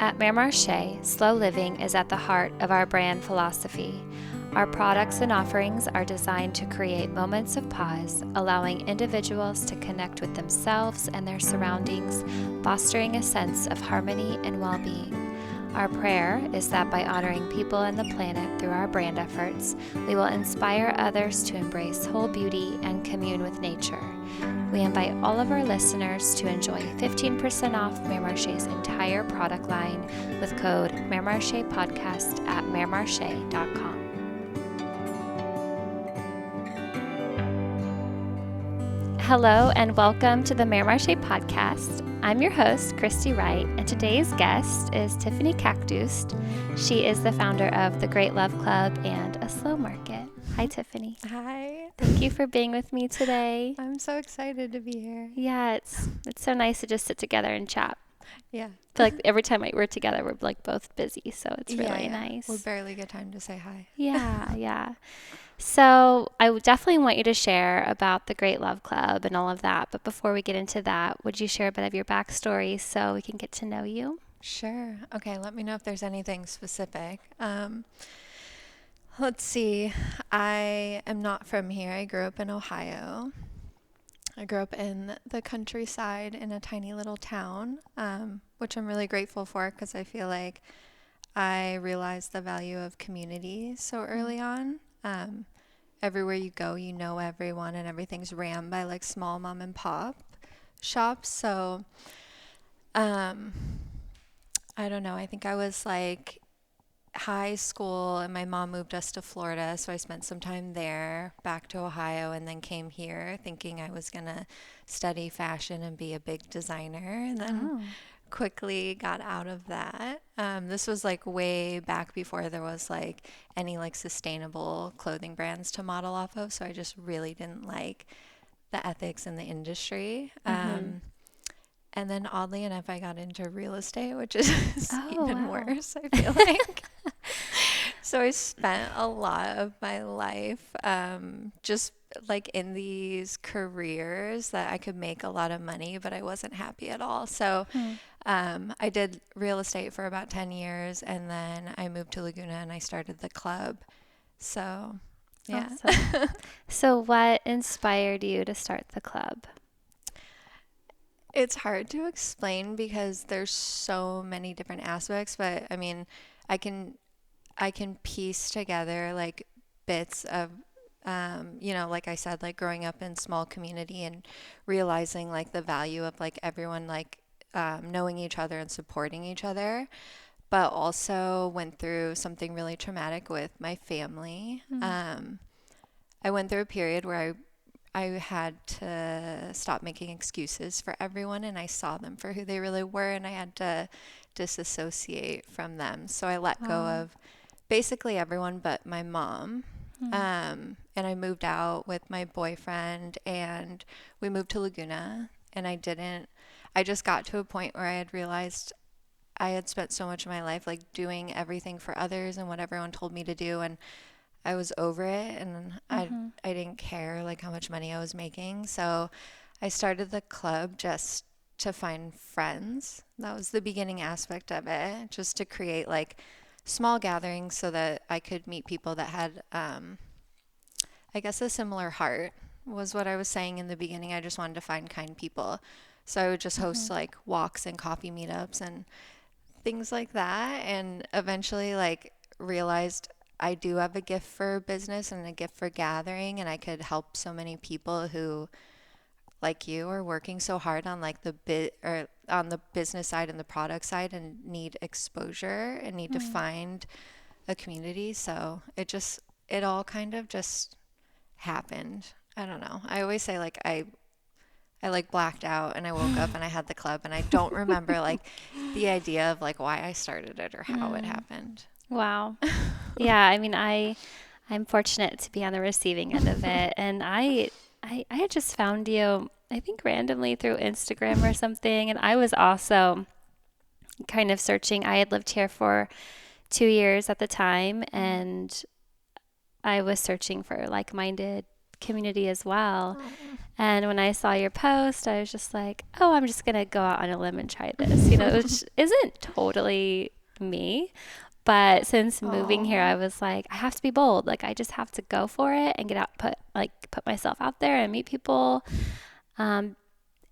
At Mère Marché, slow living is at the heart of our brand philosophy. Our products and offerings are designed to create moments of pause, allowing individuals to connect with themselves and their surroundings, fostering a sense of harmony and well-being. Our prayer is that by honoring people and the planet through our brand efforts, we will inspire others to embrace whole beauty and commune with nature. We invite all of our listeners to enjoy 15% off Mère Marché's entire product line with code MèreMarché at meremarche.com. Hello and welcome to the Mère Marché podcast. I'm your host, Christy Wright, and today's guest is Tifany Khakdoust. She is the founder of the Great Love Club and A Slow Market. Hi, Tifany. Hi. Thank you for being with me today. I'm so excited to be here. Yeah, it's so nice to just sit together and chat. Yeah. I feel like every time we're together, we're like both busy, so it's really yeah. nice. We barely get time to say hi. Yeah. So I would definitely want you to share about the Great Love Club and all of that. But before we get into that, would you share a bit of your backstory so we can get to know you? Sure. Okay, let me know if there's anything specific. Let's see. I am not from here. I grew up in Ohio. I grew up in the countryside in a tiny little town, which I'm really grateful for because I feel like I realized the value of community so early on. Everywhere you go, you know everyone, and everything's ran by like small mom and pop shops. So, I don't know. I think I was like high school, and my mom moved us to Florida, so I spent some time there, back to Ohio, and then came here thinking I was gonna study fashion and be a big designer, and then quickly got out of that. This was like way back before there was like any like sustainable clothing brands to model off of, so I just really didn't like the ethics in the industry. And then oddly enough, I got into real estate, which is even worse, I feel like. So I spent a lot of my life just like in these careers that I could make a lot of money, but I wasn't happy at all. So I did real estate for about 10 years, and then I moved to Laguna and I started the club. So, yeah. Awesome. So what inspired you to start the club? It's hard to explain because there's so many different aspects, but I mean, I can piece together like bits of like I said, like growing up in small community and realizing like the value of like everyone like knowing each other and supporting each other, but also went through something really traumatic with my family. I went through a period where I had to stop making excuses for everyone, and I saw them for who they really were, and I had to disassociate from them. So I let go of basically everyone but my mom. And I moved out with my boyfriend, and we moved to Laguna, and I just got to a point where I had realized I had spent so much of my life like doing everything for others and what everyone told me to do, and I was over it, and I didn't care like how much money I was making. So I started the club just to find friends. That was the beginning aspect of it, just to create like small gatherings so that I could meet people that had I guess a similar heart was what I was saying in the beginning. I just wanted to find kind people. So I would just host like walks and coffee meetups and things like that, and eventually like realized I do have a gift for business and a gift for gathering, and I could help so many people who, like you, are working so hard on like on the business side and the product side and need exposure and need to find a community. So it all kind of just happened. I don't know. I always say like I like blacked out and I woke up and I had the club, and I don't remember like the idea of like why I started it or how it happened. Wow. Yeah, I mean, I'm fortunate to be on the receiving end of it, and I had just found you, I think randomly through Instagram or something, and I was also kind of searching. I had lived here for 2 years at the time, and I was searching for like-minded community as well. Oh. And when I saw your post, I was just like, oh, I'm just going to go out on a limb and try this, you know, which isn't totally me. But since moving here, I was like, I have to be bold. Like, I just have to go for it and get out, put myself out there and meet people. And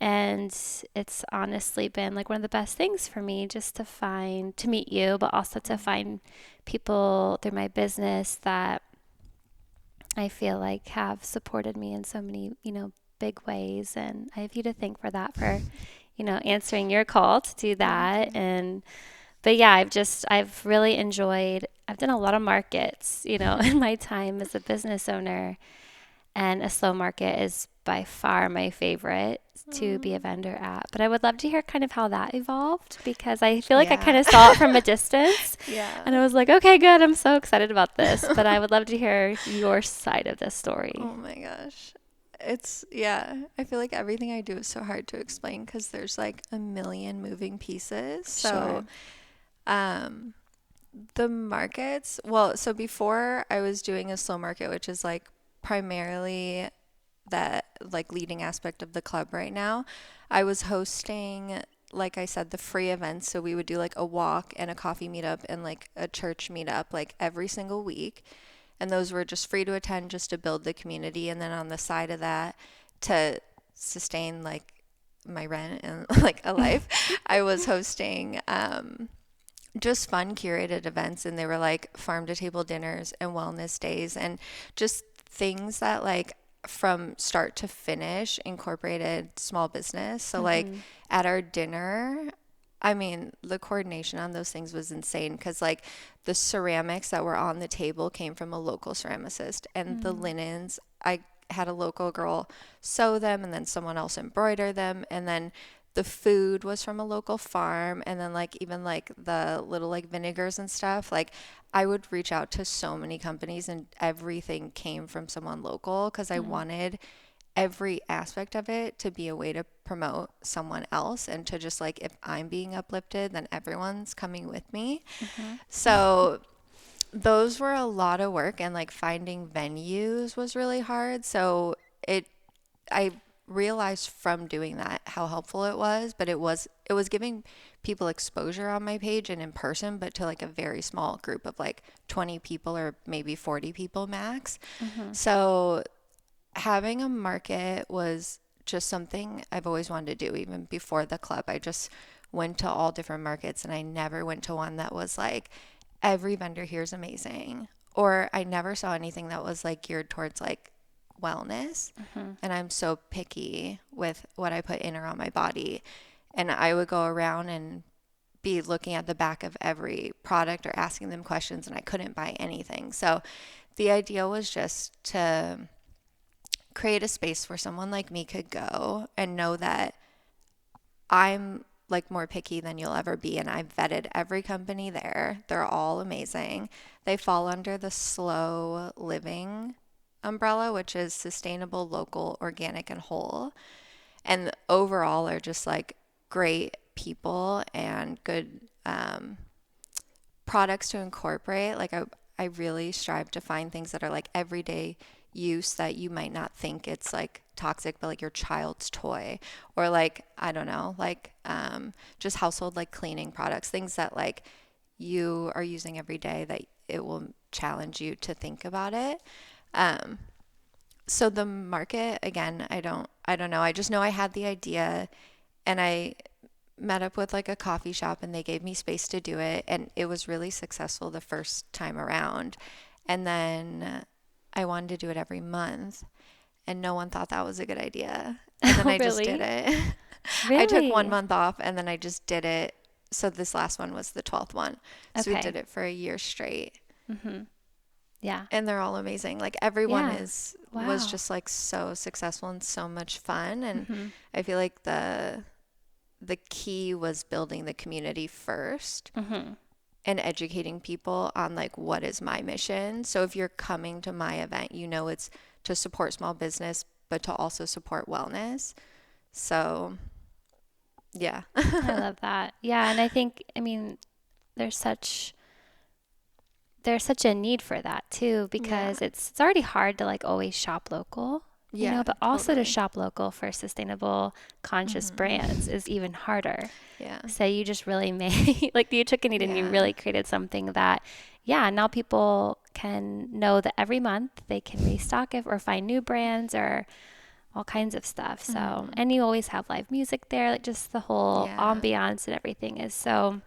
it's honestly been like one of the best things for me just to meet you, but also to find people through my business that I feel like have supported me in so many, you know, big ways. And I have you to thank for that, for, you know, answering your call to do that. But yeah, I've really enjoyed, I've done a lot of markets, you know, in my time as a business owner. And a slow market is by far my favorite to be a vendor at. But I would love to hear kind of how that evolved, because I feel like I kind of saw it from a distance. And I was like, okay, good. I'm so excited about this. But I would love to hear your side of this story. Oh my gosh. I feel like everything I do is so hard to explain because there's like a million moving pieces. So, the markets, so before I was doing a slow market, which is like primarily that like leading aspect of the club right now, I was hosting, like I said, the free events. So we would do like a walk and a coffee meetup and like a church meetup like every single week. And those were just free to attend, just to build the community. And then on the side of that, to sustain like my rent and like a life, I was hosting just fun curated events, and they were like farm to table dinners and wellness days and just things that like from start to finish incorporated small business. So like at our dinner, I mean, the coordination on those things was insane because like the ceramics that were on the table came from a local ceramicist, and the linens, I had a local girl sew them and then someone else embroider them, and then the food was from a local farm, and then like even like the little like vinegars and stuff, like I would reach out to so many companies and everything came from someone local because I wanted every aspect of it to be a way to promote someone else, and to just like, if I'm being uplifted, then everyone's coming with me. So those were a lot of work, and like finding venues was really hard. So I realized from doing that how helpful it was, but it was giving people exposure on my page and in person, but to like a very small group of like 20 people or maybe 40 people max. So having a market was just something I've always wanted to do. Even before the club, I just went to all different markets, and I never went to one that was like, every vendor here is amazing, or I never saw anything that was like geared towards like wellness. And I'm so picky with what I put in or on my body, and I would go around and be looking at the back of every product or asking them questions, and I couldn't buy anything. So the idea was just to create a space where someone like me could go and know that I'm like more picky than you'll ever be, and I've vetted every company there. They're all amazing. They fall under the slow living umbrella, which is sustainable, local, organic, and whole. And overall are just like great people and good products to incorporate. Like I really strive to find things that are like everyday use that you might not think it's like toxic, but like your child's toy, or like, I don't know, like just household like cleaning products, things that like you are using every day that it will challenge you to think about it. So the market, again, I don't know. I just know I had the idea, and I met up with like a coffee shop, and they gave me space to do it, and it was really successful the first time around. And then I wanted to do it every month, and no one thought that was a good idea. And then I just did it. I took 1 month off, and then I just did it. So this last one was the 12th one. So we did it for a year straight. Yeah. And they're all amazing. Like everyone was just like so successful and so much fun. And I feel like the key was building the community first. And educating people on like, what is my mission? So if you're coming to my event, you know it's to support small business, but to also support wellness. So yeah. I love that. Yeah. And I think, I mean, there's such a need for that too, because it's already hard to like always shop local. Yeah, but also to totally. shop local for sustainable, conscious brands is even harder. Yeah. So you just really made, like you took a need and you Yeah. really created something that, now people can know that every month they can restock it or find new brands or all kinds of stuff. So, and you always have live music there, like just the whole Yeah. ambiance and everything is so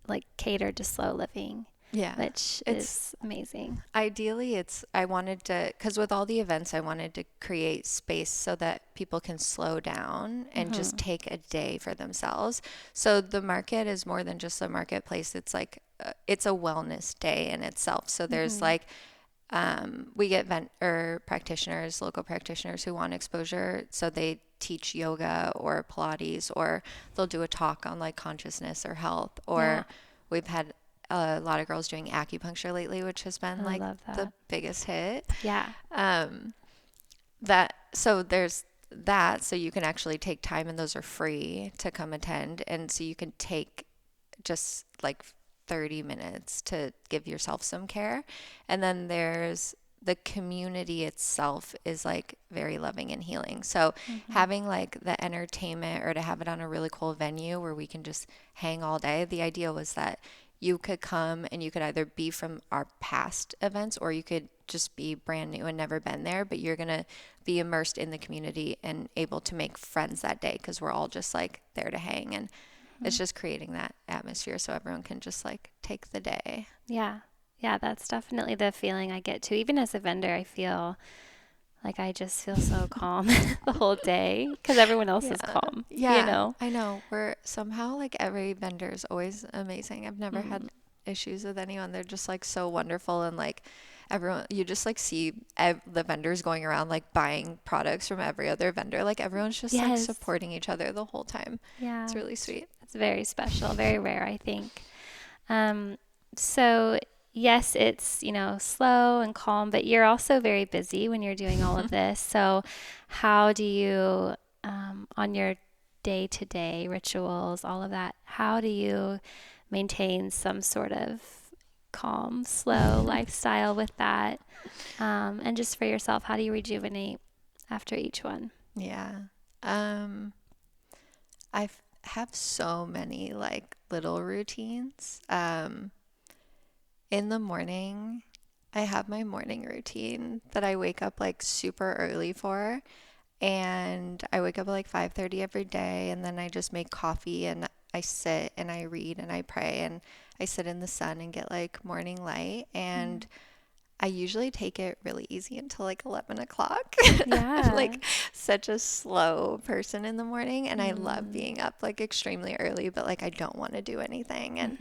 like catered to slow living, Yeah. which It's is amazing. ideally I wanted to, because with all the events, I wanted to create space so that people can slow down and just take a day for themselves. So the market is more than just a marketplace. It's like, it's a wellness day in itself. So there's like, we get practitioners, local practitioners who want exposure. So they teach yoga or Pilates, or they'll do a talk on like consciousness or health, Yeah. or we've had a lot of girls doing acupuncture lately, which has been I like love the that. biggest hit. Yeah. So there's that. So you can actually take time, and those are free to come attend. And so you can take just like 30 minutes to give yourself some care. And then there's the community itself is like very loving and healing. So having like the entertainment, or to have it on a really cool venue where we can just hang all day. The idea was that you could come and you could either be from our past events, or you could just be brand new and never been there, but you're going to be immersed in the community and able to make friends that day, because we're all just like there to hang. And it's just creating that atmosphere so everyone can just like take the day. Yeah. Yeah, that's definitely the feeling I get too. Even as a vendor, I feel like I just feel so calm the whole day because everyone else is Yeah. calm, Yeah, I know. We're somehow like every vendor is always amazing. I've never had issues with anyone. They're just like so wonderful, and like everyone, you just like see the vendors going around like buying products from every other vendor. Like everyone's just like Yes. supporting each other the whole time. It's Yeah. really sweet. It's very special, very rare, I think. Um, so yes, it's, slow and calm, but you're also very busy when you're doing all of this. So how do you, on your day-to-day rituals, all of that, how do you maintain some sort of calm, slow lifestyle with that? And just for yourself, how do you rejuvenate after each one? Yeah. I have so many like little routines. In the morning, I have my morning routine that I wake up like super early for. And I wake up at like 5:30 every day, and then I just make coffee, and I sit and I read and I pray, and I sit in the sun and get like morning light. And I usually take it really easy until like 11 o'clock. I'm Yeah. like such a slow person in the morning, and I love being up like extremely early, but like I don't want to do anything. And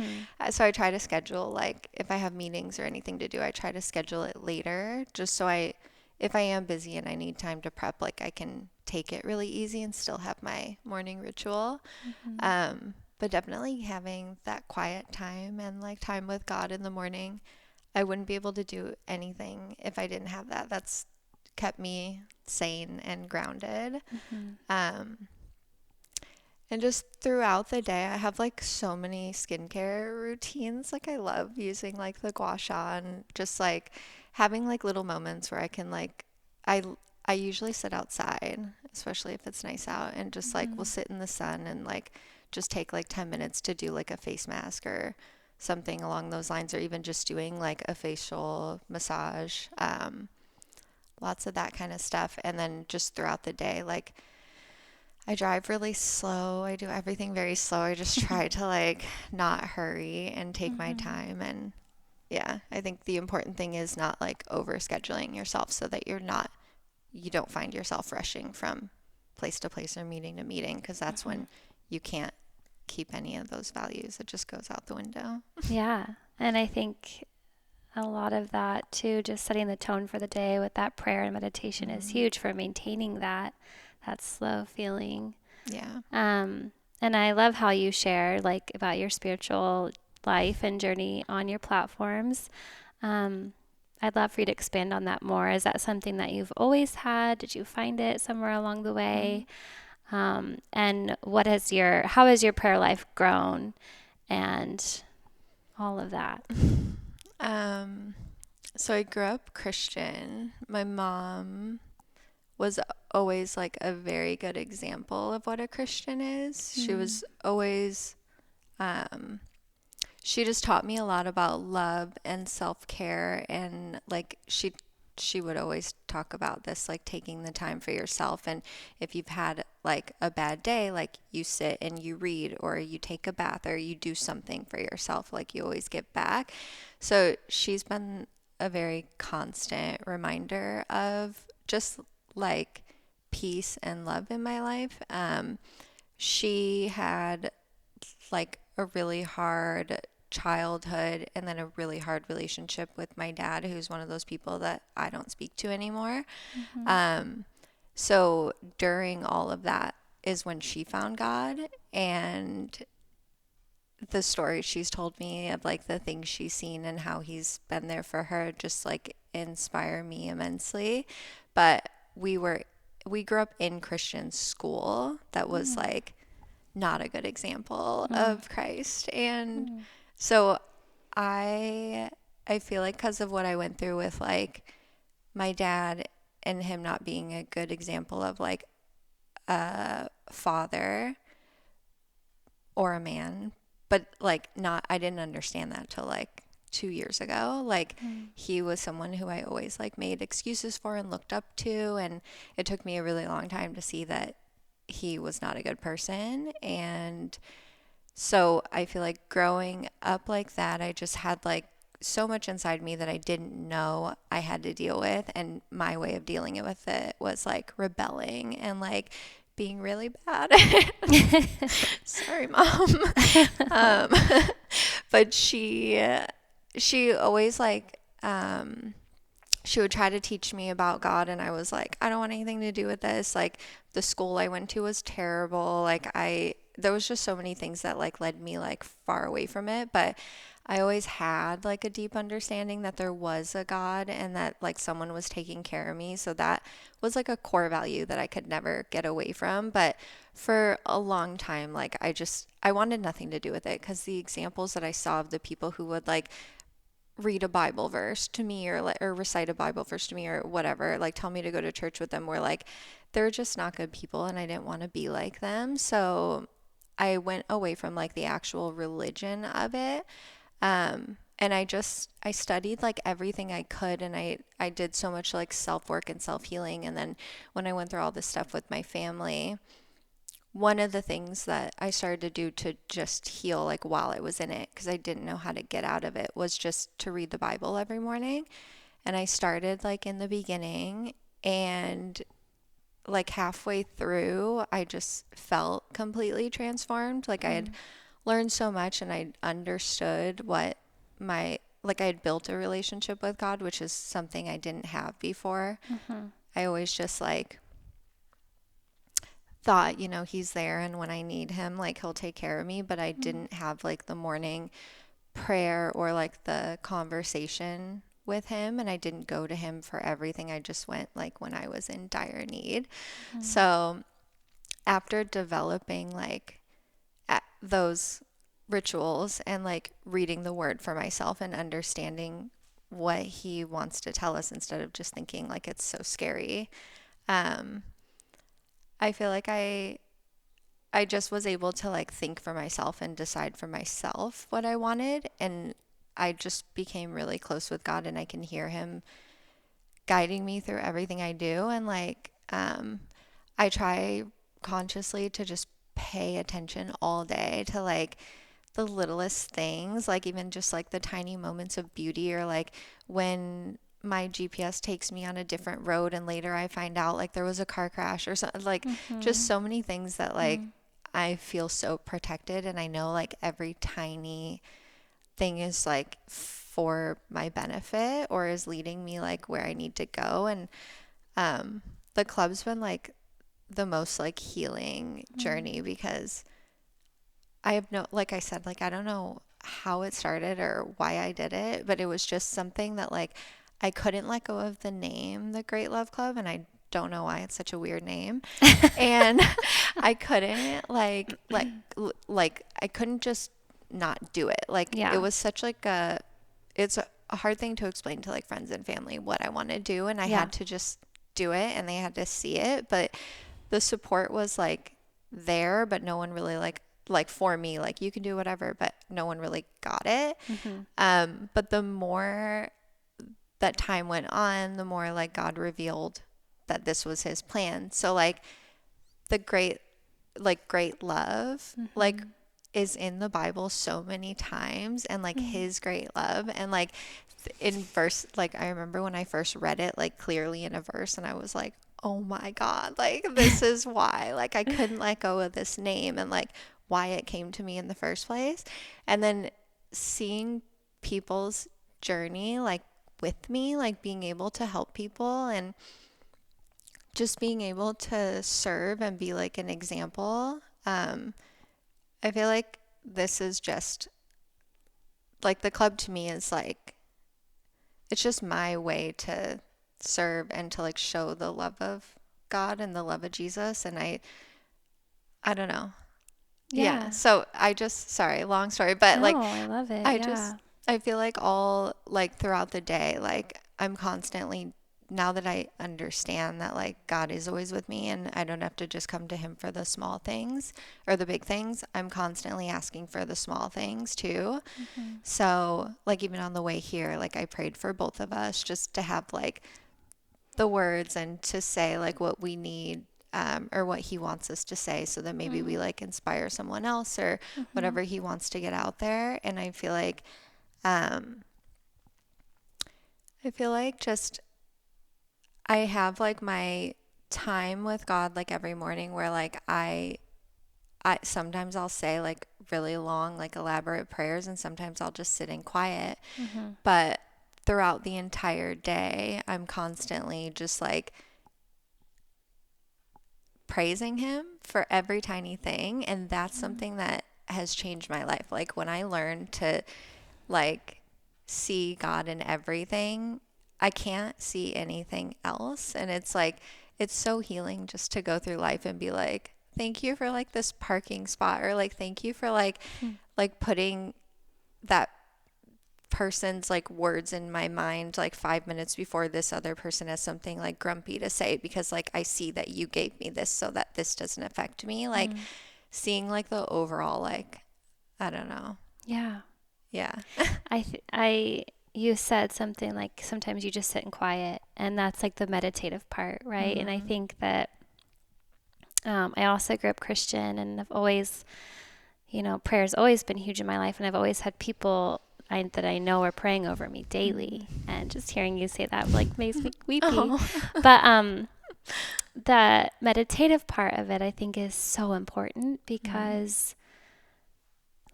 so I try to schedule, like if I have meetings or anything to do, I try to schedule it later, just so if I am busy and I need time to prep, like I can take it really easy and still have my morning ritual. But definitely having that quiet time and like time with God in the morning. I wouldn't be able to do anything if I didn't have that. That's kept me sane and grounded. Um, and just throughout the day, I have like so many skincare routines. Like I love using like the gua sha, and just like having like little moments where I can like, I, I usually sit outside, especially if it's nice out, and just like we'll sit in the sun and like just take like 10 minutes to do like a face mask or something along those lines, or even just doing like a facial massage, lots of that kind of stuff. And then just throughout the day, like I drive really slow. I do everything very slow. I just try to like not hurry and take my time. And yeah, I think the important thing is not like over scheduling yourself so that you don't find yourself rushing from place to place or meeting to meeting, because that's when you can't keep any of those values. It just goes out the window. Yeah. And I think a lot of that too, just setting the tone for the day with that prayer and meditation is huge for maintaining that slow feeling. Yeah. And I love how you share like about your spiritual life and journey on your platforms. I'd love for you to expand on that more. Is that something that you've always had? Did you find it somewhere along the way? And how has your prayer life grown and all of that? So I grew up Christian. My mom was always like a very good example of what a Christian is. She was always, she just taught me a lot about love and self-care, and like she would always talk about this, like taking the time for yourself. And if you've had like a bad day, like you sit and you read, or you take a bath, or you do something for yourself, like you always get back. So she's been a very constant reminder of just like peace and love in my life. She had like a really hard childhood, and then a really hard relationship with my dad, who's one of those people that I don't speak to anymore. So during all of that is when she found God, and the stories she's told me of like the things she's seen and how he's been there for her just like inspire me immensely. But we grew up in Christian school that was like not a good example of Christ. And so I feel like because of what I went through with like my dad and him not being a good example of like a father or a man, but like not, I didn't understand that till like 2 years ago. Like he was someone who I always like made excuses for and looked up to, and it took me a really long time to see that he was not a good person. And so I feel like growing up like that, I just had like so much inside me that I didn't know I had to deal with. And my way of dealing with it was like rebelling and like being really bad. Sorry, Mom. Um, but she always like, she would try to teach me about God, and I was like, I don't want anything to do with this. Like the school I went to was terrible. Like there was just so many things that like led me like far away from it. But I always had like a deep understanding that there was a God and that like someone was taking care of me. So that was like a core value that I could never get away from. But for a long time, like I wanted nothing to do with it, because the examples that I saw of the people who would like read a Bible verse to me, or recite a Bible verse to me, or whatever, like tell me to go to church with them, were like, they're just not good people, and I didn't want to be like them. So I went away from like the actual religion of it. And I studied like everything I could, and I did so much like self-work and self-healing. And then when I went through all this stuff with my family, one of the things that I started to do to just heal, like while I was in it, because I didn't know how to get out of it, was just to read the Bible every morning. And I started like in the beginning, and like halfway through, I just felt completely transformed. Like I had learned so much, and I understood what like I had built a relationship with God, which is something I didn't have before. I always just like thought, he's there, and when I need him, like he'll take care of me. But I didn't have like the morning prayer or like the conversation with him, and I didn't go to him for everything. I just went like when I was in dire need. So after developing like those rituals and like reading the word for myself and understanding what he wants to tell us instead of just thinking like it's so scary, I feel like I just was able to like think for myself and decide for myself what I wanted. And I just became really close with God, and I can hear him guiding me through everything I do. And like, I try consciously to just pay attention all day to like the littlest things, like even just like the tiny moments of beauty, or like when my GPS takes me on a different road and later I find out like there was a car crash or something, like just so many things that like I feel so protected, and I know like every tiny thing is like for my benefit or is leading me like where I need to go. And the club's been like the most like healing journey, because I have like I said, like I don't know how it started or why I did it, but it was just something that like I couldn't let go of the name, the Great Love Club, and I don't know why it's such a weird name. And I couldn't like I couldn't just not do it. Like it was such like it's a hard thing to explain to like friends and family what I want to do, and I had to just do it and they had to see it, but the support was like there, but no one really like for me, like you can do whatever, but no one really got it. But the more that time went on, the more like God revealed that this was his plan. So like the great love like is in the Bible so many times, and like his great love, and like in verse, like I remember when I first read it like clearly in a verse, and I was like, oh my God, like this is why like I couldn't let go of this name and like why it came to me in the first place. And then seeing people's journey like with me, like being able to help people and just being able to serve and be like an example. I feel like this is just like the club to me is like, it's just my way to serve and to like show the love of God and the love of Jesus. And I don't know. Yeah. So I just, sorry, long story, but No, like, I love it. I feel like all like throughout the day, like I'm constantly, now that I understand that like God is always with me and I don't have to just come to him for the small things or the big things, I'm constantly asking for the small things too. So like even on the way here, like I prayed for both of us just to have like the words and to say like what we need, or what he wants us to say, so that maybe we like inspire someone else or whatever he wants to get out there. And I feel like just I have like my time with God like every morning where like I sometimes I'll say like really long like elaborate prayers, and sometimes I'll just sit in quiet. But throughout the entire day, I'm constantly just like praising him for every tiny thing, and that's something that has changed my life. Like when I learned to like see God in everything, I can't see anything else. And it's like, it's so healing just to go through life and be like, thank you for like this parking spot, or like thank you for like putting that person's like words in my mind like 5 minutes before this other person has something like grumpy to say, because like I see that you gave me this so that this doesn't affect me. Like seeing like the overall, like I don't know. Yeah. Yeah. You said something like sometimes you just sit in quiet, and that's like the meditative part, right? And I think that I also grew up Christian, and I've always, prayer's always been huge in my life, and I've always had people that I know are praying over me daily, and just hearing you say that like makes me weepy. Oh. But the meditative part of it, I think, is so important because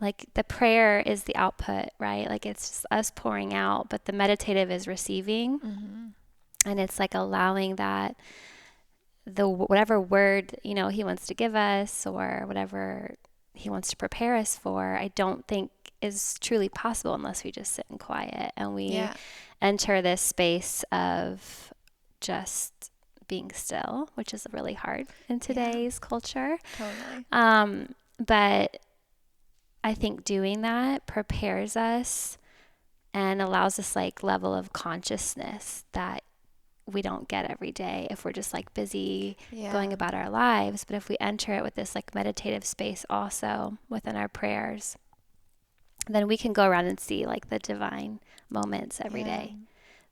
like the prayer is the output, right? Like it's just us pouring out, but the meditative is receiving. And it's like allowing that whatever word, he wants to give us, or whatever he wants to prepare us for, I don't think is truly possible unless we just sit in quiet and we enter this space of just being still, which is really hard in today's culture. Totally. But I think doing that prepares us and allows us like level of consciousness that we don't get every day if we're just like busy going about our lives. But if we enter it with this like meditative space also within our prayers, then we can go around and see like the divine moments every day.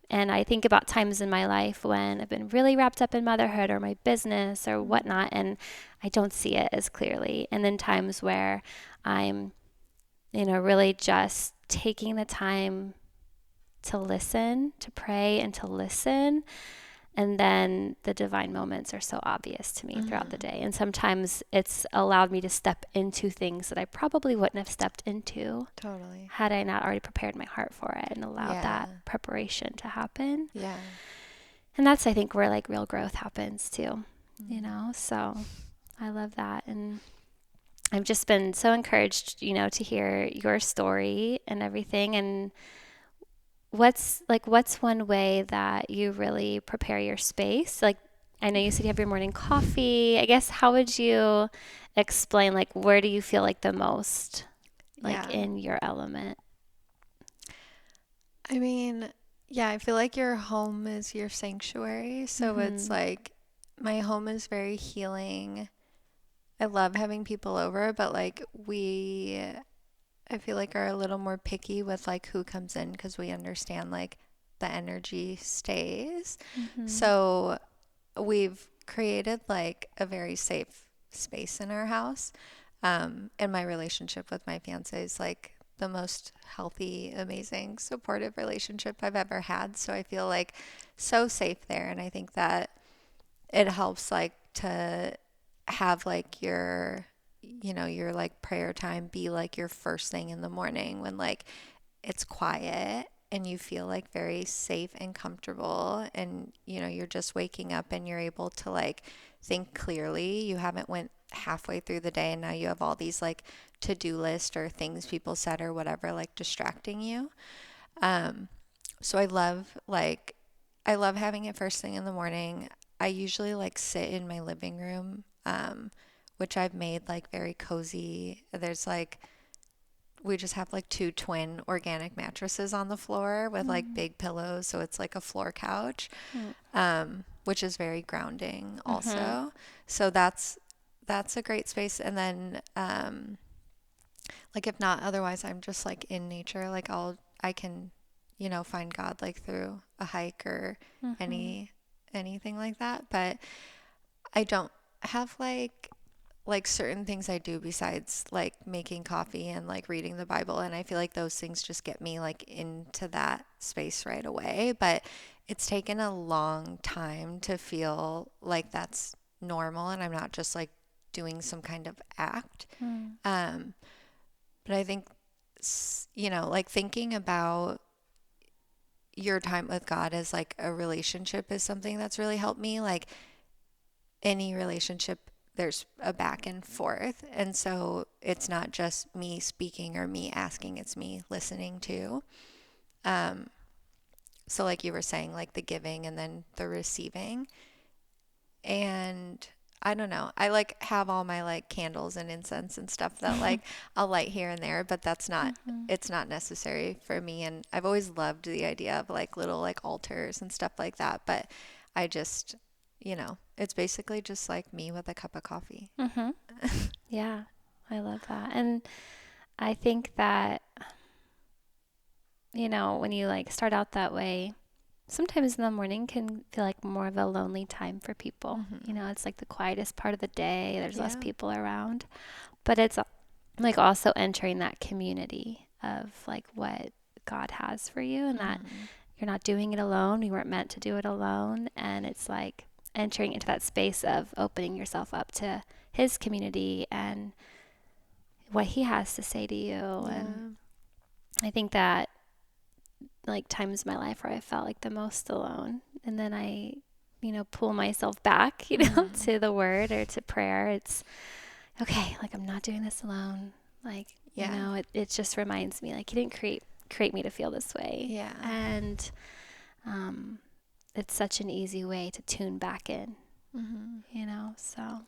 And I think about times in my life when I've been really wrapped up in motherhood or my business or whatnot, and I don't see it as clearly. And then times where I'm, really just taking the time to listen, to pray and to listen. And then the divine moments are so obvious to me throughout the day. And sometimes it's allowed me to step into things that I probably wouldn't have stepped into had I not already prepared my heart for it and allowed that preparation to happen. And that's, I think, where like real growth happens too, so I love that. And I've just been so encouraged, to hear your story and everything. And what's one way that you really prepare your space? Like, I know you said you have your morning coffee. I guess, how would you explain, like, where do you feel like the most, like, in your element? I mean, Yeah, I feel like your home is your sanctuary. So it's like my home is very healing. I love having people over, but like I feel like are a little more picky with like who comes in because we understand like the energy stays. So we've created like a very safe space in our house. And my relationship with my fiance is like the most healthy, amazing, supportive relationship I've ever had. So I feel like so safe there. And I think that it helps like to have like your like prayer time be like your first thing in the morning when like it's quiet and you feel like very safe and comfortable, and you're just waking up and you're able to like think clearly. You haven't went halfway through the day and now you have all these like to-do list or things people said or whatever like distracting you. So I love having it first thing in the morning. I usually like sit in my living room, which I've made like very cozy. We just have like two twin organic mattresses on the floor with like big pillows, so it's like a floor couch, which is very grounding also. So that's a great space. And then like if not otherwise, I'm just like in nature. Like I can find God like through a hike or anything like that. But I don't have like certain things I do besides like making coffee and like reading the Bible. And I feel like those things just get me like into that space right away. But it's taken a long time to feel like that's normal and I'm not just like doing some kind of act. But I think, like thinking about your time with God as like a relationship is something that's really helped me. Like any relationship, there's a back and forth. And so it's not just me speaking or me asking, it's me listening too. So like you were saying, like the giving and then the receiving. And I don't know. I like have all my like candles and incense and stuff that like I'll light here and there, but it's not necessary for me. And I've always loved the idea of like little like altars and stuff like that. But I just, it's basically just like me with a cup of coffee. Yeah, I love that. And I think that, when you like start out that way, sometimes in the morning can feel like more of a lonely time for people. It's like the quietest part of the day. There's less people around. But it's like also entering that community of like what God has for you, and that you're not doing it alone. You weren't meant to do it alone. And it's like entering into that space of opening yourself up to his community and what he has to say to you. And I think that like times in my life where I felt like the most alone, and then I pull myself back to the word or to prayer. It's okay, like I'm not doing this alone. Like it just reminds me like he didn't create me to feel this way. And it's such an easy way to tune back in. So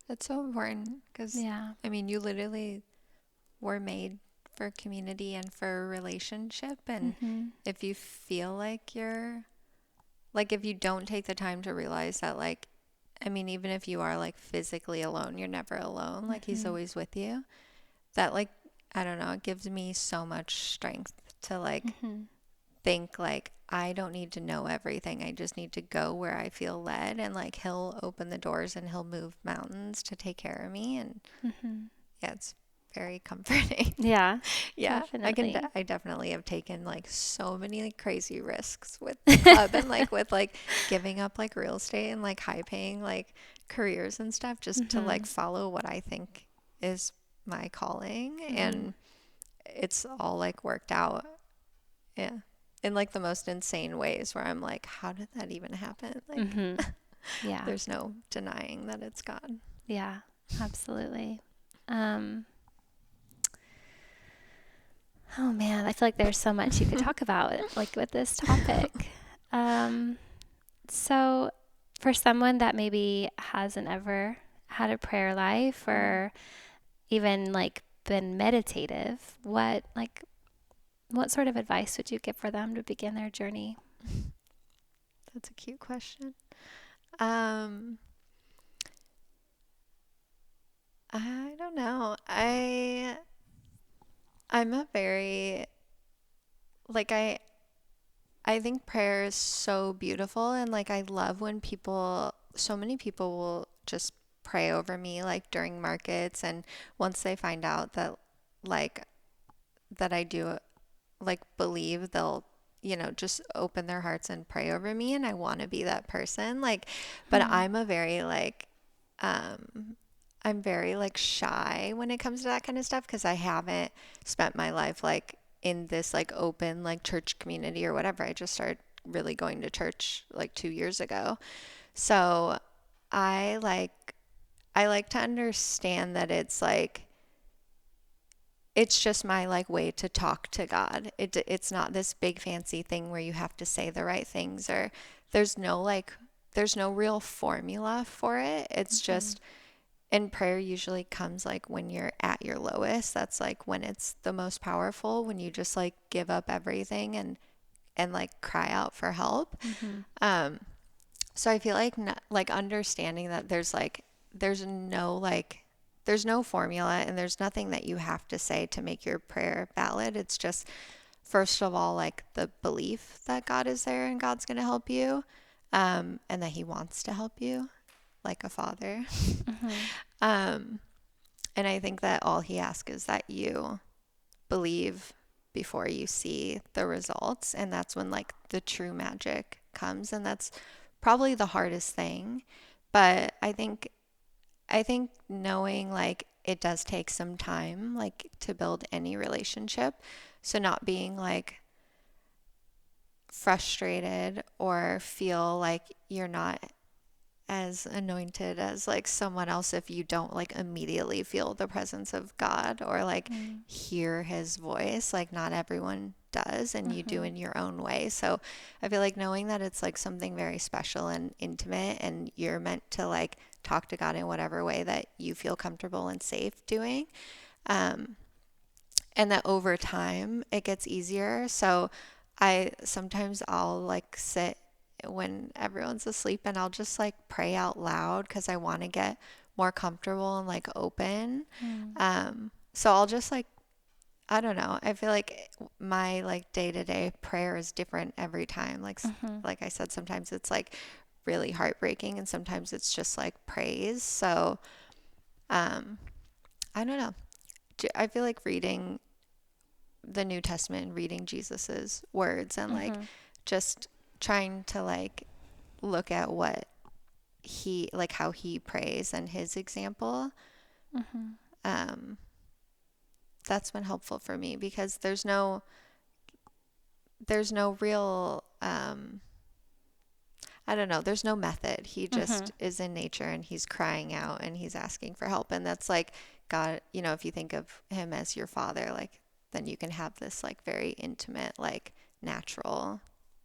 That's so important because I mean you literally were made for community and for a relationship. And if you feel like if you don't take the time to realize that, like, I mean, even if you are like physically alone, you're never alone. Like he's always with you. That like, I don't know, it gives me so much strength to like think like I don't need to know everything. I just need to go where I feel led, and like he'll open the doors and he'll move mountains to take care of me. And it's very comforting. Yeah. Definitely. I definitely have taken like so many like crazy risks with the club and like with like giving up like real estate and like high paying like careers and stuff just to like follow what I think is my calling. And it's all like worked out. Yeah. In like the most insane ways where I'm like, how did that even happen? Like, there's no denying that it's God. Yeah, absolutely. Oh man, I feel like there's so much you could talk about like with this topic. So for someone that maybe hasn't ever had a prayer life or even like been meditative, what what sort of advice would you give for them to begin their journey? That's a cute question. I don't know. I'm a very like I think prayer is so beautiful, and like I love when so many people will just pray over me like during markets, and once they find out that like that I do like believe, they'll just open their hearts and pray over me, and I want to be that person. Like, but I'm a very like I'm very like shy when it comes to that kind of stuff because I haven't spent my life like in this like open like church community or whatever. I just started really going to church like 2 years ago. So I like to understand that it's just my like way to talk to God. It's not this big fancy thing where you have to say the right things, or there's no like there's no real formula for it. It's just, and prayer usually comes like when you're at your lowest. That's like when it's the most powerful, when you just like give up everything and like cry out for help. Um so I feel like like understanding that there's no formula, and there's nothing that you have to say to make your prayer valid. It's just, first of all, like the belief that God is there and God's going to help you, and that He wants to help you like a father. Um, and I think that all He asks is that you believe before you see the results. And that's when like the true magic comes. And that's probably the hardest thing. But I think knowing like it does take some time, like to build any relationship. So not being like frustrated or feel like you're not as anointed as like someone else if you don't like immediately feel the presence of God or like hear His voice. Like not everyone does, and you do in your own way. So I feel like knowing that it's like something very special and intimate, and you're meant to like talk to God in whatever way that you feel comfortable and safe doing. And that over time it gets easier. So I'll like sit when everyone's asleep, and I'll just like pray out loud because I want to get more comfortable and like open. So I'll just like, I don't know. I feel like my like day-to-day prayer is different every time. Like I said, sometimes it's like really heartbreaking, and sometimes it's just like praise. So I don't know. I feel like reading the New Testament and reading Jesus's words, and like just trying to like look at what he like how he prays and his example. That's been helpful for me because there's no real I don't know, there's no method. He just is in nature, and he's crying out and he's asking for help, and that's like God, if you think of Him as your father, like then you can have this like very intimate, like natural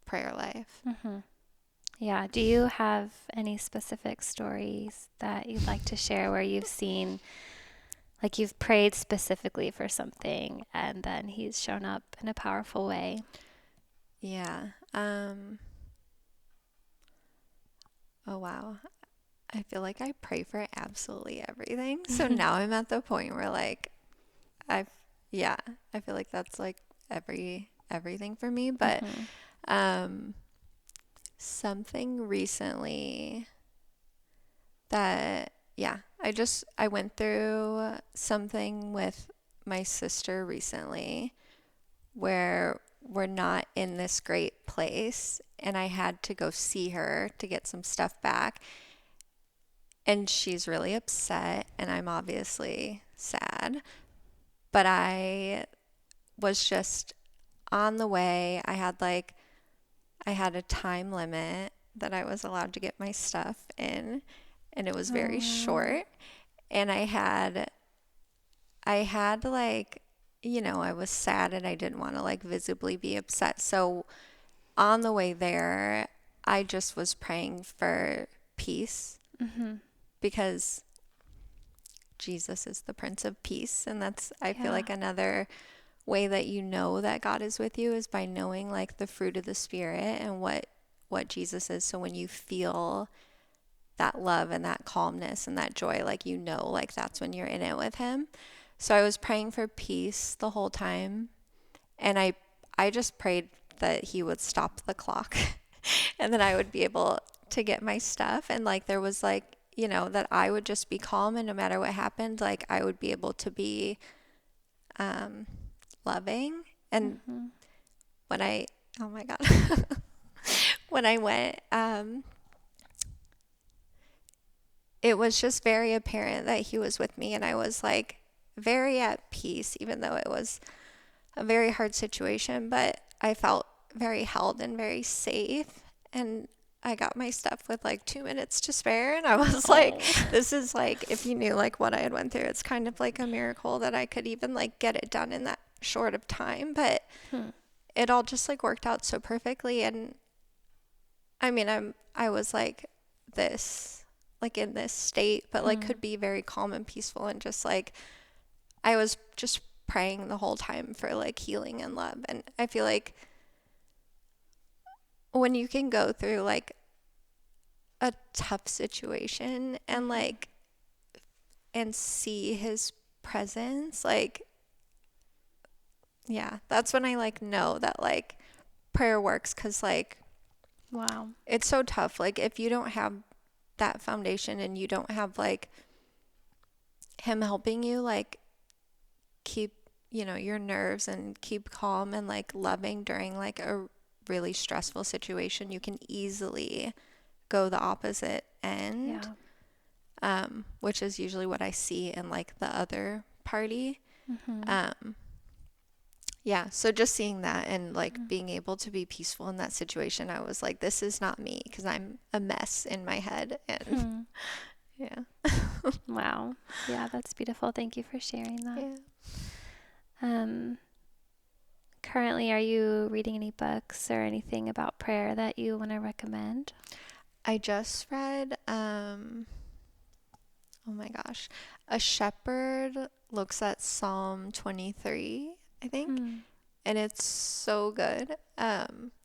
prayer life. Yeah. Do you have any specific stories that you'd like to share where you've seen, like you've prayed specifically for something and then He's shown up in a powerful way? Yeah. Oh wow. I feel like I pray for absolutely everything. So now I'm at the point where like I've yeah, I feel like that's like everything for me. But something recently that I went through something with my sister recently where we're not in this great place, and I had to go see her to get some stuff back, and she's really upset, and I'm obviously sad, but I was just on the way. I had a time limit that I was allowed to get my stuff in, and it was very short. And I had like, I was sad, and I didn't want to like visibly be upset. So on the way there, I just was praying for peace because Jesus is the Prince of Peace. And that's, I feel like, another way that you know that God is with you is by knowing like the fruit of the Spirit and what Jesus is. So when you feel that love and that calmness and that joy, like you know, like that's when you're in it with him. So I was praying for peace the whole time, and I just prayed that he would stop the clock and then I would be able to get my stuff, and like there was like, you know, that I would just be calm, and no matter what happened, like I would be able to be loving. And when I, oh my God, when I went, it was just very apparent that he was with me, and I was like very at peace, even though it was a very hard situation, but I felt very held and very safe. And I got my stuff with like 2 minutes to spare, and I was like, this is like, if you knew like what I had went through, it's kind of like a miracle that I could even like get it done in that short of time. But it all just like worked out so perfectly. And I mean, I was like this, like in this state, but like could be very calm and peaceful, and just like I was just praying the whole time for like healing and love. And I feel like when you can go through like a tough situation and like and see his presence, like yeah, that's when I like know that like prayer works. Cause like Wow. it's so tough, like if you don't have that foundation and you don't have like him helping you like keep, you know, your nerves and keep calm and like loving during like a really stressful situation, you can easily go the opposite end. Which is usually what I see in like the other party. Yeah, so just seeing that and like being able to be peaceful in that situation, I was like, this is not me, because I'm a mess in my head. And yeah. Wow. Yeah, that's beautiful. Thank you for sharing that. Yeah. Currently, are you reading any books or anything about prayer that you want to recommend? I just read, oh my gosh, A Shepherd Looks at Psalm 23, I think. And it's so good.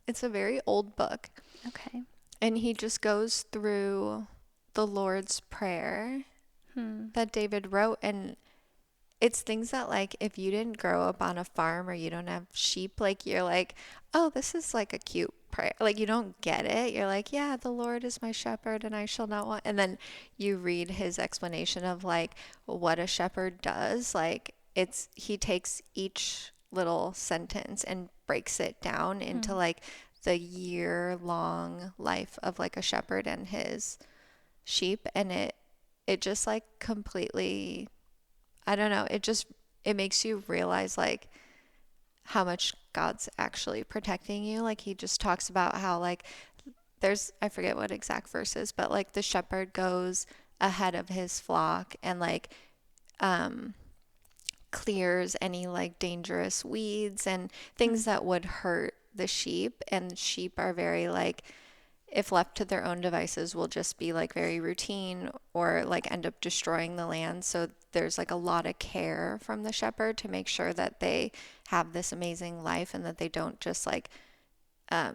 It's a very old book. Okay. And he just goes through the Lord's Prayer that David wrote. And it's things that, like, if you didn't grow up on a farm or you don't have sheep, like, you're like, oh, this is like a cute prayer. Like, you don't get it. You're like, yeah, the Lord is my shepherd and I shall not want. And then you read his explanation of, like, what a shepherd does. Like, he takes each little sentence and breaks it down into, like, the year-long life of, like, a shepherd and his sheep. And it just, like, completely, I don't know, it makes you realize like how much God's actually protecting you. Like he just talks about how like I forget what exact verse is, but like the shepherd goes ahead of his flock and like clears any like dangerous weeds and things that would hurt the sheep. And sheep are very like, if left to their own devices, will just be like very routine or like end up destroying the land. So there's like a lot of care from the shepherd to make sure that they have this amazing life and that they don't just like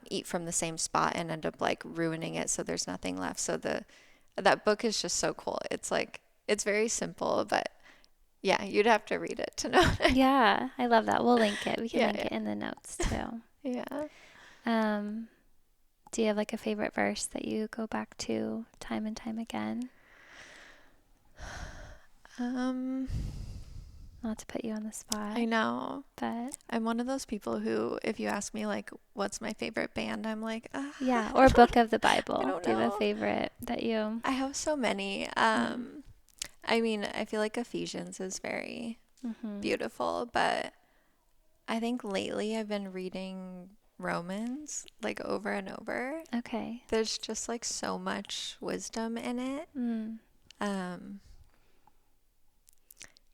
eat from the same spot and end up like ruining it so there's nothing left. So that book is just so cool. It's like, it's very simple, but yeah, you'd have to read it to know. Yeah, I love that. We'll link it. We can Yeah, link it in the notes too. Yeah. Do you have like a favorite verse that you go back to time and time again? Not to put you on the spot. I know. But I'm one of those people who, if you ask me like what's my favorite band, I'm like, yeah, or book of the Bible. I don't Do you have know. a favorite that you? I have so many. I mean, I feel like Ephesians is very beautiful, but I think lately I've been reading Romans like over and over. Okay. There's just like so much wisdom in it.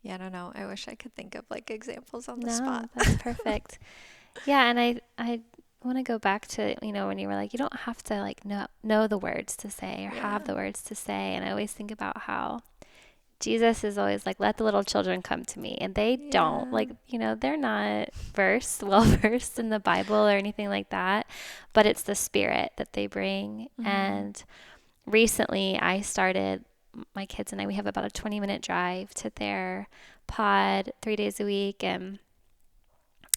Yeah, I don't know. I wish I could think of like examples on the spot. No, that's perfect. Yeah, and I want to go back to, you know, when you were like, you don't have to like know the words to say or have the words to say. And I always think about how Jesus is always like, let the little children come to me. And they don't, like, they're not well versed in the Bible or anything like that, but it's the Spirit that they bring. And recently my kids and I, we have about a 20-minute drive to their pod 3 days a week. And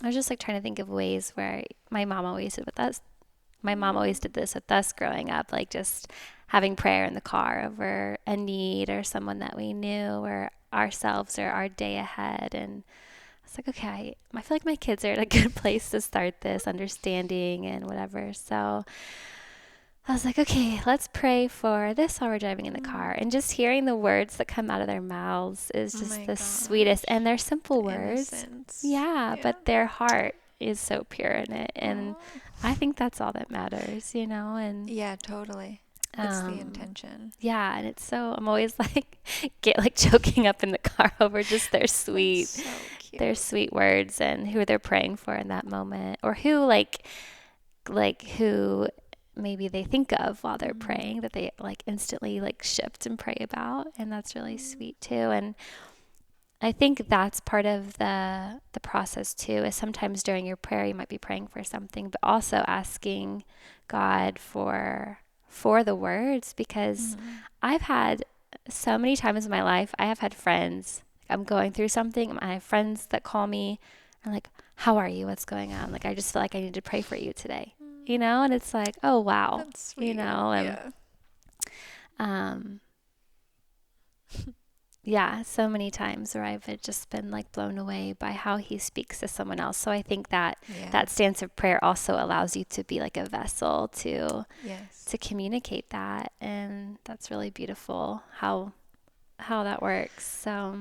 I was just like trying to think of ways where my mom always did with us. My mom always did this with us growing up, like just having prayer in the car over a need or someone that we knew or ourselves or our day ahead. And I was like, okay, I feel like my kids are at a good place to start this understanding and whatever. So I was like, okay, let's pray for this while we're driving in the car. And just hearing the words that come out of their mouths is just the sweetest. And they're simple words. Innocence. Yeah, but their heart is so pure in it. And I think that's all that matters, And yeah, totally. It's the intention. Yeah, and it's so, I'm always like, choking up in the car over just their sweet words and who they're praying for in that moment, or who who maybe they think of while they're praying that they instantly shift and pray about. And that's really sweet too. And I think that's part of the process too, is sometimes during your prayer, you might be praying for something, but also asking God for the words, because I've had so many times in my life, I have had friends, I'm going through something, and I have friends that call me and like, how are you? What's going on? Like, I just feel like I need to pray for you today, and it's like, oh, wow. That's sweet. Yeah, so many times where I've just been blown away by how he speaks to someone else. So I think that that stance of prayer also allows you to be like a vessel to communicate that. And that's really beautiful how that works. So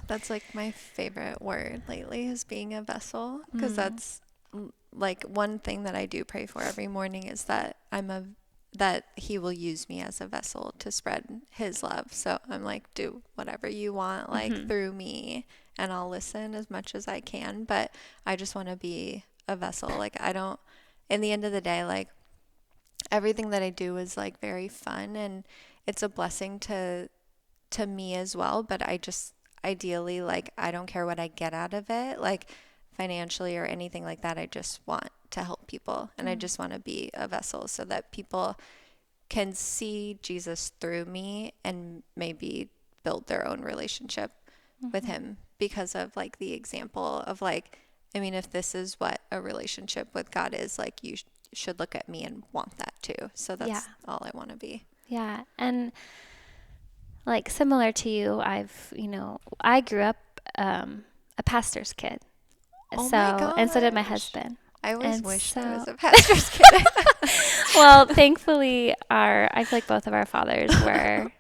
that's my favorite word lately, is being a vessel, because that's one thing that I do pray for every morning, is that that he will use me as a vessel to spread his love. So I'm like, do whatever you want, through me, and I'll listen as much as I can. But I just want to be a vessel. I don't, in the end of the day, everything that I do is very fun, and it's a blessing to me as well. But I just ideally, I don't care what I get out of it, financially or anything like that. I just want to help people, and I just want to be a vessel so that people can see Jesus through me and maybe build their own relationship with him because of the example of if this is what a relationship with God is, you should look at me and want that too. So that's all I want to be. Yeah. And similar to you, I grew up a pastor's kid. Oh my gosh. And so did my husband. I always wished I was a pastor's kid. Well, thankfully, I feel like both of our fathers were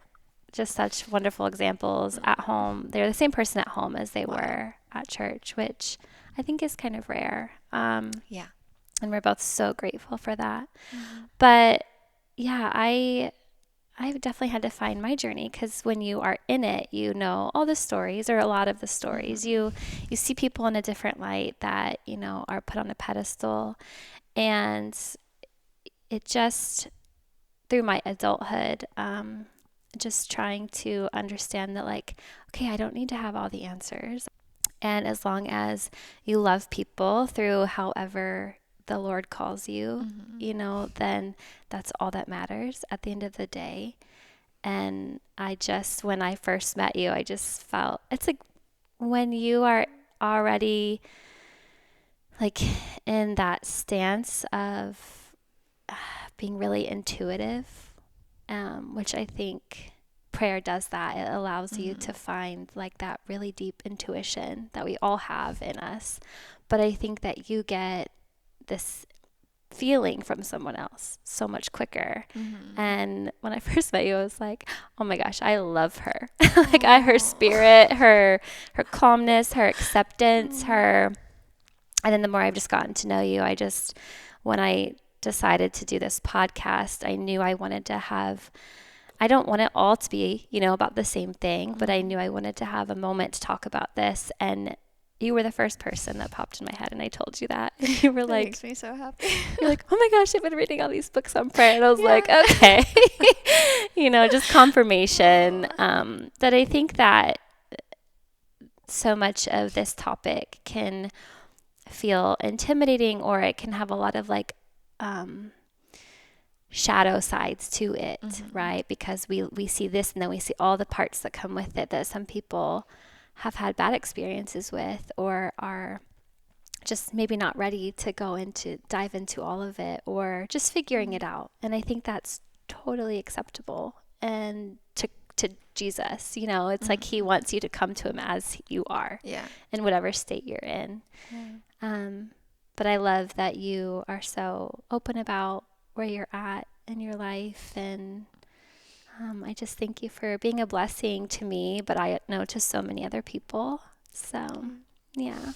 just such wonderful examples at home. They were the same person at home as they were at church, which I think is kind of rare. And we're both so grateful for that. But yeah, I definitely had to find my journey, because when you are in it, all the stories, or a lot of the stories. You see people in a different light that, are put on a pedestal. And it just, through my adulthood, just trying to understand that okay, I don't need to have all the answers. And as long as you love people through however the Lord calls you, then that's all that matters at the end of the day. And when I first met you, I just felt, it's when you are already in that stance of being really intuitive, which I think prayer does that. It allows you to find that really deep intuition that we all have in us. But I think that you get this feeling from someone else so much quicker. And when I first met you, I was like, oh my gosh, I love her. Her spirit, her calmness, her acceptance, and then the more I've just gotten to know you, when I decided to do this podcast, I knew I wanted to I don't want it all to be, about the same thing, but I knew I wanted to have a moment to talk about this. And you were the first person that popped in my head, and I told you that. And you were That like, makes me so happy. you're like, oh my gosh, I've been reading all these books on prayer. And I was Yeah. like, okay. Just confirmation that I think that so much of this topic can feel intimidating, or it can have a lot of like shadow sides to it, right? Because we see this, and then we see all the parts that come with it that some people have had bad experiences with, or are just maybe not ready to dive into all of it, or just figuring it out. And I think that's totally acceptable. And to Jesus, it's like he wants you to come to him as you are, in whatever state you're in. But I love that you are so open about where you're at in your life. And I just thank you for being a blessing to me, but I know to so many other people. So, yeah.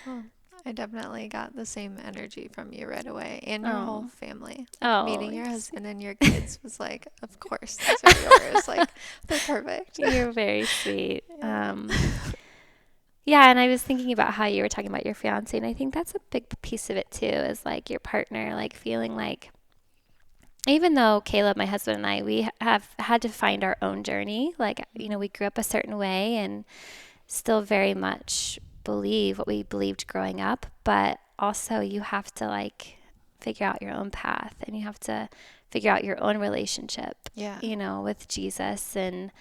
Well, I definitely got the same energy from you right away, and your whole family. Meeting your husband and your kids was like, of course, these are yours. Like, they're perfect. You're very sweet. Yeah, and I was thinking about how you were talking about your fiance, and I think that's a big piece of it too, is like your partner, like feeling like, even though Caleb, my husband, and I, we have had to find our own journey. Like, we grew up a certain way and still very much believe what we believed growing up, but also you have to like figure out your own path, and you have to figure out your own relationship, with Jesus. And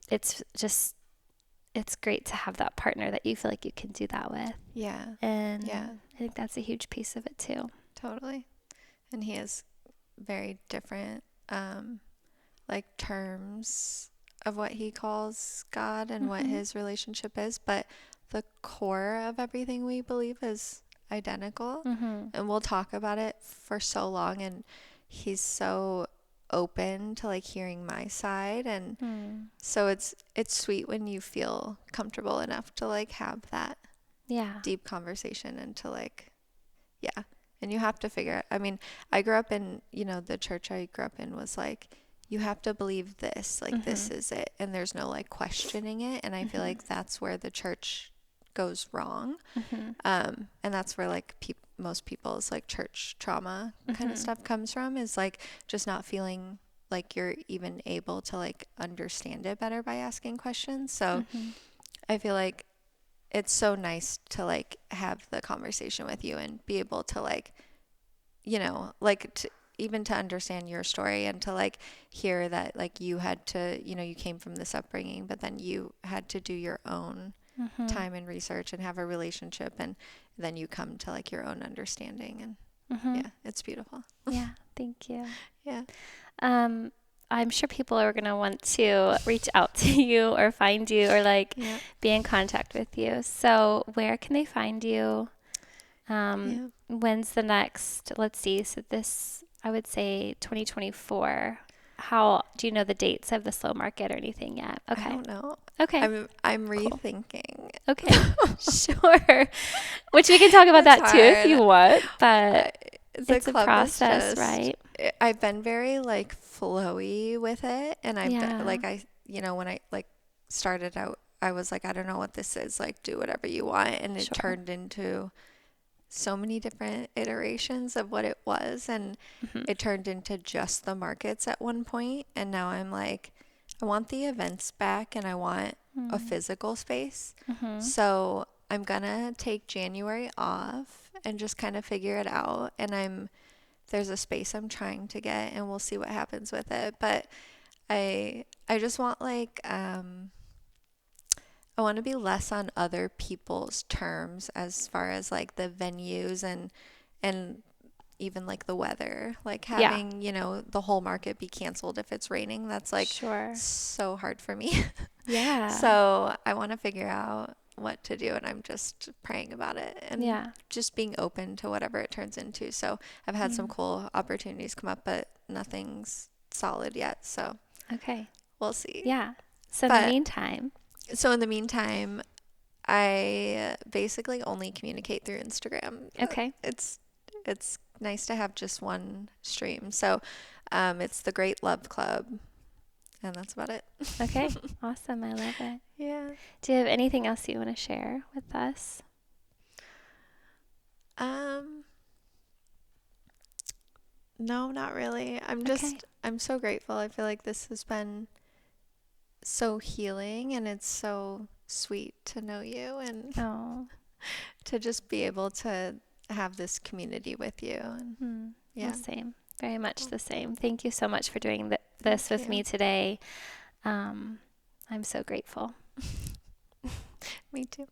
it's great to have that partner that you feel like you can do that with. Yeah. And I think that's a huge piece of it too. Totally. And he has very different like terms of what he calls God and what his relationship is, but the core of everything we believe is identical. And we'll talk about it for so long, and he's so open to like hearing my side, and so it's sweet when you feel comfortable enough to like have that deep conversation, and to like and you have to figure it. I mean, I grew up in, the church I grew up in was like, you have to believe this, like this is it, and there's no like questioning it. And I feel like that's where the church goes wrong. And that's where like most people's like church trauma kind of stuff comes from, is like just not feeling like you're even able to like understand it better by asking questions. So I feel like it's so nice to like have the conversation with you and be able to like, even to understand your story, and to like hear that like you had to, you came from this upbringing, but then you had to do your own time and research and have a relationship, and then you come to like your own understanding, and it's beautiful. Yeah, thank you. Yeah. I'm sure people are going to want to reach out to you or find you, or like be in contact with you. So where can they find you? When's the next, let's see, so this, I would say 2024. How do you know the dates of the slow market or anything yet? Okay. I don't know. Okay. I'm rethinking. Okay. Sure. Which we can talk about that too if you want, but it's a process, right? I've been very like flowy with it, and I've been, like when I like started out, I was like, I don't know what this is, like do whatever you want, and it turned into so many different iterations of what it was, and it turned into just the markets at one point, and now I'm like, I want the events back, and I want a physical space. So I'm gonna take January off and just kind of figure it out, and there's a space I'm trying to get, and we'll see what happens with it. But I just want like I want to be less on other people's terms as far as like the venues and even like the weather, like having, the whole market be canceled if it's raining. That's like so hard for me. Yeah. So I want to figure out what to do, and I'm just praying about it, and just being open to whatever it turns into. So I've had some cool opportunities come up, but nothing's solid yet. So we'll see. Yeah. So in the meantime, I basically only communicate through Instagram. Okay. It's nice to have just one stream. So it's the Great Love Club. And that's about it. Okay. Awesome. I love it. Yeah. Do you have anything else you want to share with us? No, not really. I'm so grateful. I feel like this has been so healing, and it's so sweet to know you and to just be able to have this community with you. And The same. Very much the same. Thank you so much for doing this with me today. I'm so grateful. Me too.